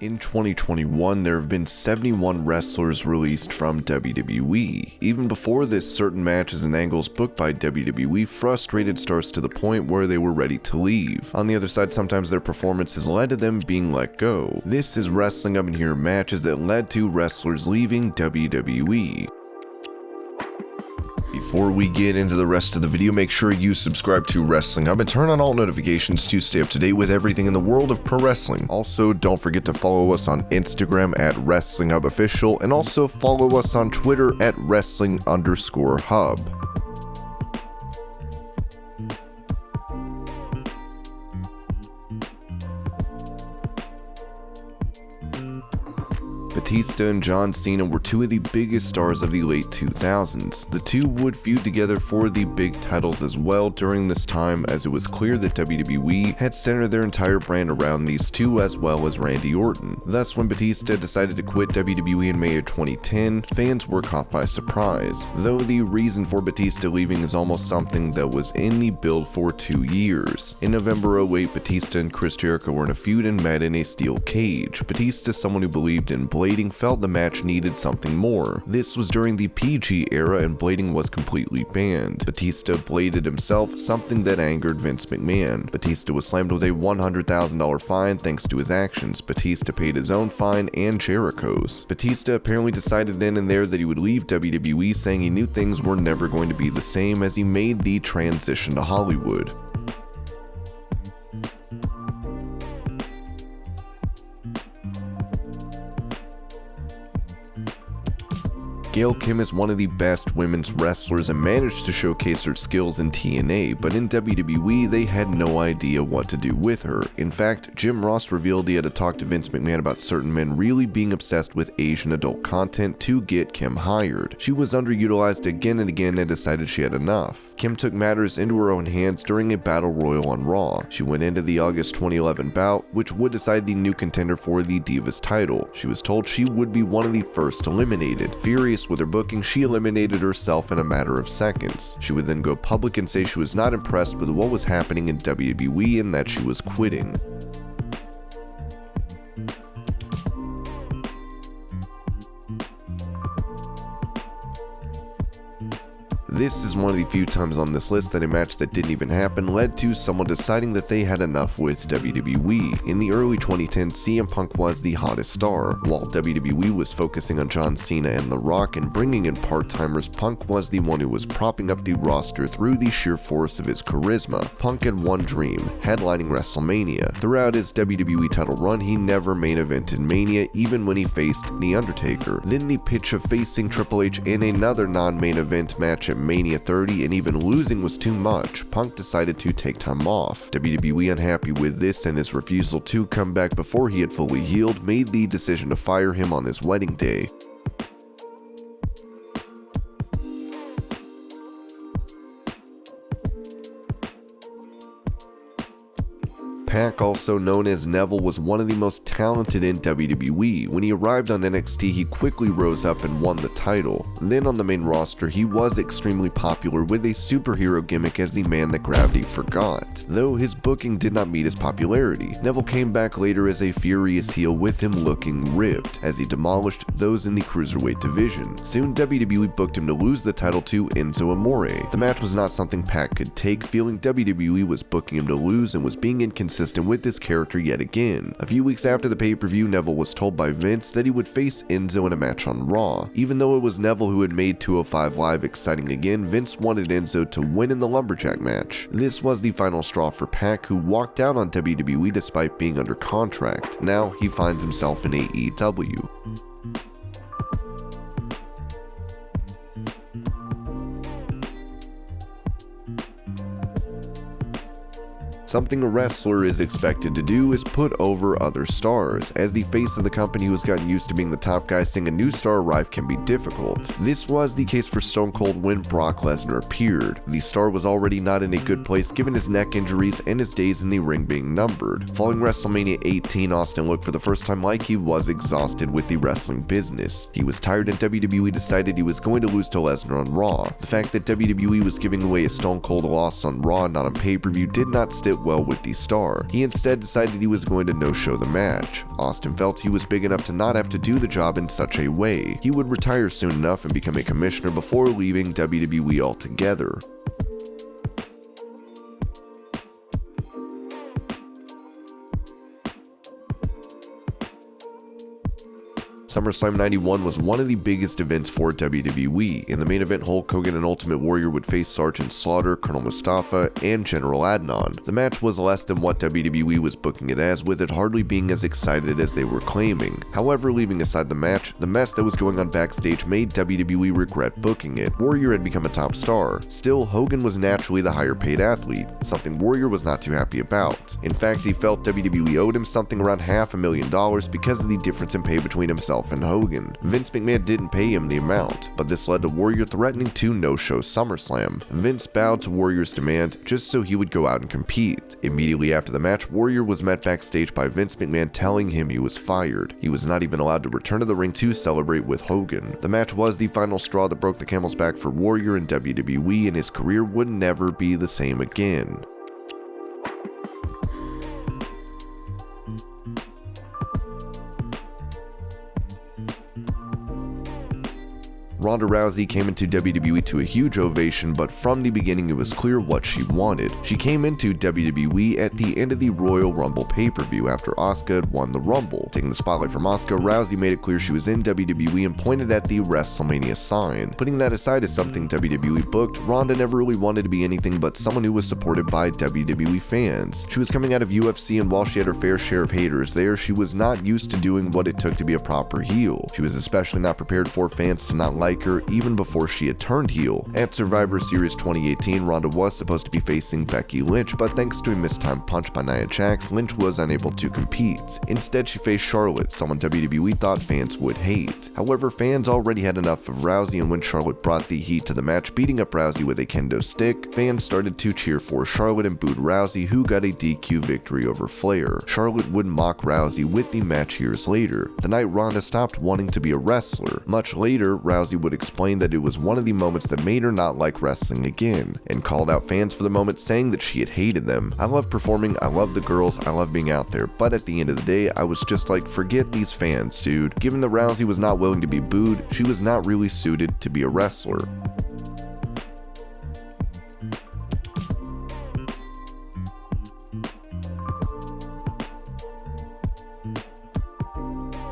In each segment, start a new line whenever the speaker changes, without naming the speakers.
In 2021, there have been 71 wrestlers released from WWE. Even before this, certain matches and angles booked by WWE frustrated stars to the point where they were ready to leave. On the other side, sometimes their performances led to them being let go. This is Wrestling Up, and here are matches that led to wrestlers leaving WWE. Before we get into the rest of the video, make sure you subscribe to Wrestling Hub and turn on all notifications to stay up to date with everything in the world of pro wrestling. Also, don't forget to follow us on Instagram at WrestlingHubOfficial and also follow us on Twitter at Wrestling_Hub. Batista and John Cena were two of the biggest stars of the late 2000s. The two would feud together for the big titles as well during this time, as it was clear that WWE had centered their entire brand around these two as well as Randy Orton. Thus, when Batista decided to quit WWE in May of 2010, fans were caught by surprise, though the reason for Batista leaving is almost something that was in the build for 2 years. In November 2008, Batista and Chris Jericho were in a feud and met in a steel cage. Batista, someone who believed in blading, felt the match needed something more. This was during the PG era and blading was completely banned. Batista bladed himself, something that angered Vince McMahon. Batista was slammed with a $100,000 fine thanks to his actions. Batista paid his own fine and Jericho's. Batista apparently decided then and there that he would leave WWE, saying he knew things were never going to be the same as he made the transition to Hollywood. Gail Kim is one of the best women's wrestlers and managed to showcase her skills in TNA, but in WWE they had no idea what to do with her. In fact, Jim Ross revealed he had to talk to Vince McMahon about certain men really being obsessed with Asian adult content to get Kim hired. She was underutilized again and again and decided she had enough. Kim took matters into her own hands during a battle royal on Raw. She went into the August 2011 bout, which would decide the new contender for the Divas title. She was told she would be one of the first eliminated. Furious with her booking, she eliminated herself in a matter of seconds. She would then go public and say she was not impressed with what was happening in WWE and that she was quitting. This is one of the few times on this list that a match that didn't even happen led to someone deciding that they had enough with WWE. In the early 2010s, CM Punk was the hottest star. While WWE was focusing on John Cena and The Rock and bringing in part-timers, Punk was the one who was propping up the roster through the sheer force of his charisma. Punk had one dream: headlining WrestleMania. Throughout his WWE title run, he never main evented Mania, even when he faced The Undertaker. Then the pitch of facing Triple H in another non-main event match at Mania 30 and even losing was too much. Punk decided to take time off. WWE, unhappy with this and his refusal to come back before he had fully healed, made the decision to fire him on his wedding day. Pac, also known as Neville, was one of the most talented in WWE. When he arrived on NXT, he quickly rose up and won the title. Then on the main roster, he was extremely popular with a superhero gimmick as the man that gravity forgot. Though his booking did not meet his popularity, Neville came back later as a furious heel with him looking ripped, as he demolished those in the Cruiserweight division. Soon WWE booked him to lose the title to Enzo Amore. The match was not something Pac could take, feeling WWE was booking him to lose and was being inconsistent with this character yet again. A few weeks after the pay-per-view, Neville was told by Vince that he would face Enzo in a match on Raw. Even though it was Neville who had made 205 Live exciting again, Vince wanted Enzo to win in the Lumberjack match. This was the final straw for Pac, who walked out on WWE despite being under contract. Now he finds himself in AEW. Something a wrestler is expected to do is put over other stars. As the face of the company who has gotten used to being the top guy, seeing a new star arrive can be difficult. This was the case for Stone Cold when Brock Lesnar appeared. The star was already not in a good place given his neck injuries and his days in the ring being numbered. Following WrestleMania 18, Austin looked for the first time like he was exhausted with the wrestling business. He was tired and WWE decided he was going to lose to Lesnar on Raw. The fact that WWE was giving away a Stone Cold loss on Raw, not on pay-per-view, did not sit sit well with the star. He instead decided he was going to no-show the match. Austin felt he was big enough to not have to do the job in such a way. He would retire soon enough and become a commissioner before leaving WWE altogether. SummerSlam 91 was one of the biggest events for WWE. In the main event, Hulk Hogan and Ultimate Warrior would face Sergeant Slaughter, Colonel Mustafa, and General Adnan. The match was less than what WWE was booking it as, with it hardly being as excited as they were claiming. However, leaving aside the match, the mess that was going on backstage made WWE regret booking it. Warrior had become a top star. Still, Hogan was naturally the higher paid athlete, something Warrior was not too happy about. In fact, he felt WWE owed him something around $500,000 because of the difference in pay between himself and Hogan. Vince McMahon didn't pay him the amount, but this led to Warrior threatening to no-show SummerSlam. Vince bowed to Warrior's demand just so he would go out and compete. Immediately after the match, Warrior was met backstage by Vince McMahon telling him he was fired. He was not even allowed to return to the ring to celebrate with Hogan. The match was the final straw that broke the camel's back for Warrior in WWE, and his career would never be the same again. Ronda Rousey came into WWE to a huge ovation, but from the beginning it was clear what she wanted. She came into WWE at the end of the Royal Rumble pay-per-view after Asuka had won the Rumble. Taking the spotlight from Asuka, Rousey made it clear she was in WWE and pointed at the WrestleMania sign. Putting that aside as something WWE booked, Ronda never really wanted to be anything but someone who was supported by WWE fans. She was coming out of UFC, and while she had her fair share of haters there, she was not used to doing what it took to be a proper heel. She was especially not prepared for fans to not like her even before she had turned heel. At Survivor Series 2018, Ronda was supposed to be facing Becky Lynch, but thanks to a mistimed punch by Nia Jax, Lynch was unable to compete. Instead, she faced Charlotte, someone WWE thought fans would hate. However, fans already had enough of Rousey, and when Charlotte brought the heat to the match, beating up Rousey with a kendo stick, fans started to cheer for Charlotte and booed Rousey, who got a DQ victory over Flair. Charlotte would mock Rousey with the match years later, the night Ronda stopped wanting to be a wrestler. Much later, Rousey would explain that it was one of the moments that made her not like wrestling again, and called out fans for the moment, saying that she had hated them. "I love performing, I love the girls, I love being out there, but at the end of the day, I was just like, forget these fans, dude." Given that Rousey was not willing to be booed, she was not really suited to be a wrestler.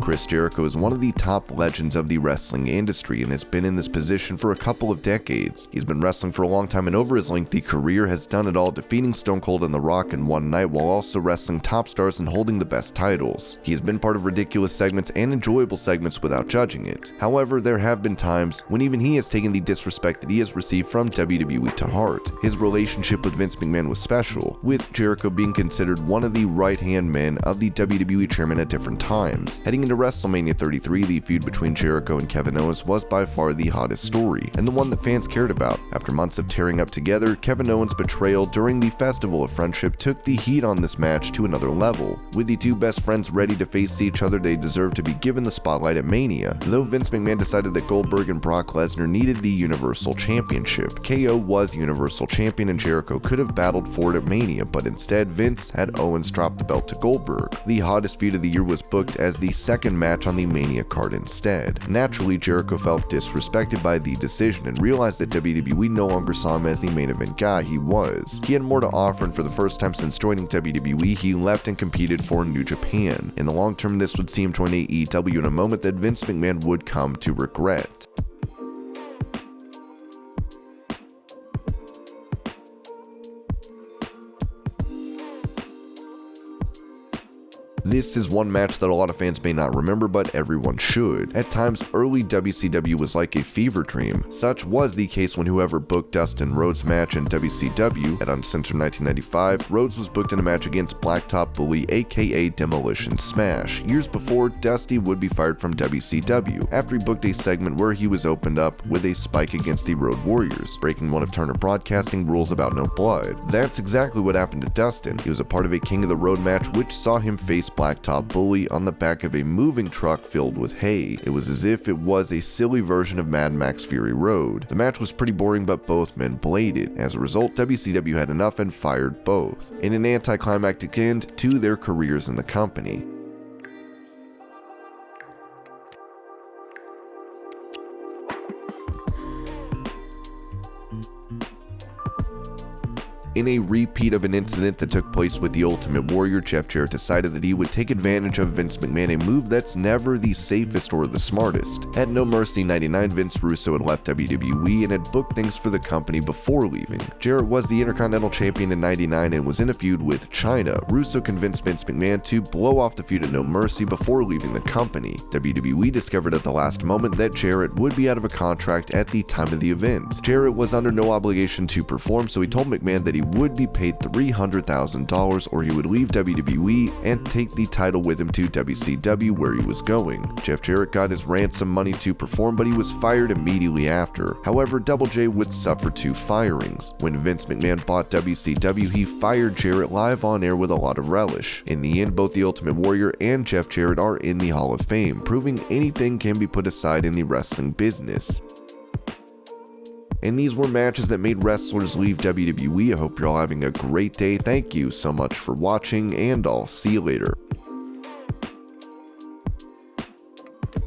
Chris Jericho is one of the top legends of the wrestling industry and has been in this position for a couple of decades. He's been wrestling for a long time, and over his lengthy career has done it all, defeating Stone Cold and The Rock in one night while also wrestling top stars and holding the best titles. He has been part of ridiculous segments and enjoyable segments without judging it. However, there have been times when even he has taken the disrespect that he has received from WWE to heart. His relationship with Vince McMahon was special, with Jericho being considered one of the right-hand men of the WWE chairman at different times. Heading into WrestleMania 33, the feud between Jericho and Kevin Owens was by far the hottest story, and the one that fans cared about. After months of tearing up together, Kevin Owens' betrayal during the Festival of Friendship took the heat on this match to another level. With the two best friends ready to face each other, they deserved to be given the spotlight at Mania. Though Vince McMahon decided that Goldberg and Brock Lesnar needed the Universal Championship. KO was Universal Champion and Jericho could have battled for it at Mania, but instead Vince had Owens drop the belt to Goldberg. The hottest feud of the year was booked as the second match on the Mania card instead. Naturally, Jericho felt disrespected by the decision and realized that WWE no longer saw him as the main event guy he was. He had more to offer, and for the first time since joining WWE, he left and competed for New Japan. In the long term, this would see him join AEW in a moment that Vince McMahon would come to regret. This is one match that a lot of fans may not remember, but everyone should. At times, early WCW was like a fever dream. Such was the case when whoever booked Dustin Rhodes' match in WCW at Uncensored 1995, Rhodes was booked in a match against Blacktop Bully aka Demolition Smash. Years before, Dusty would be fired from WCW after he booked a segment where he was opened up with a spike against the Road Warriors, breaking one of Turner Broadcasting rules about no blood. That's exactly what happened to Dustin. He was a part of a King of the Road match which saw him face blacktop bully on the back of a moving truck filled with hay. It was as if it was a silly version of Mad Max Fury Road. The match was pretty boring, but both men bladed. As a result, WCW had enough and fired both, in an anticlimactic end to their careers in the company. In a repeat of an incident that took place with the Ultimate Warrior, Jeff Jarrett decided that he would take advantage of Vince McMahon, a move that's never the safest or the smartest. At No Mercy 99, Vince Russo had left WWE and had booked things for the company before leaving. Jarrett was the Intercontinental Champion in 99 and was in a feud with China. Russo convinced Vince McMahon to blow off the feud at No Mercy before leaving the company. WWE discovered at the last moment that Jarrett would be out of a contract at the time of the event. Jarrett was under no obligation to perform, so he told McMahon that he would be paid $300,000 or he would leave WWE and take the title with him to WCW where he was going. Jeff Jarrett got his ransom money to perform, but he was fired immediately after. However, Double J would suffer 2 firings. When Vince McMahon bought WCW, he fired Jarrett live on air with a lot of relish. In the end, both the Ultimate Warrior and Jeff Jarrett are in the Hall of Fame, proving anything can be put aside in the wrestling business. And these were matches that made wrestlers leave WWE. I hope you're all having a great day. Thank you so much for watching, and I'll see you later.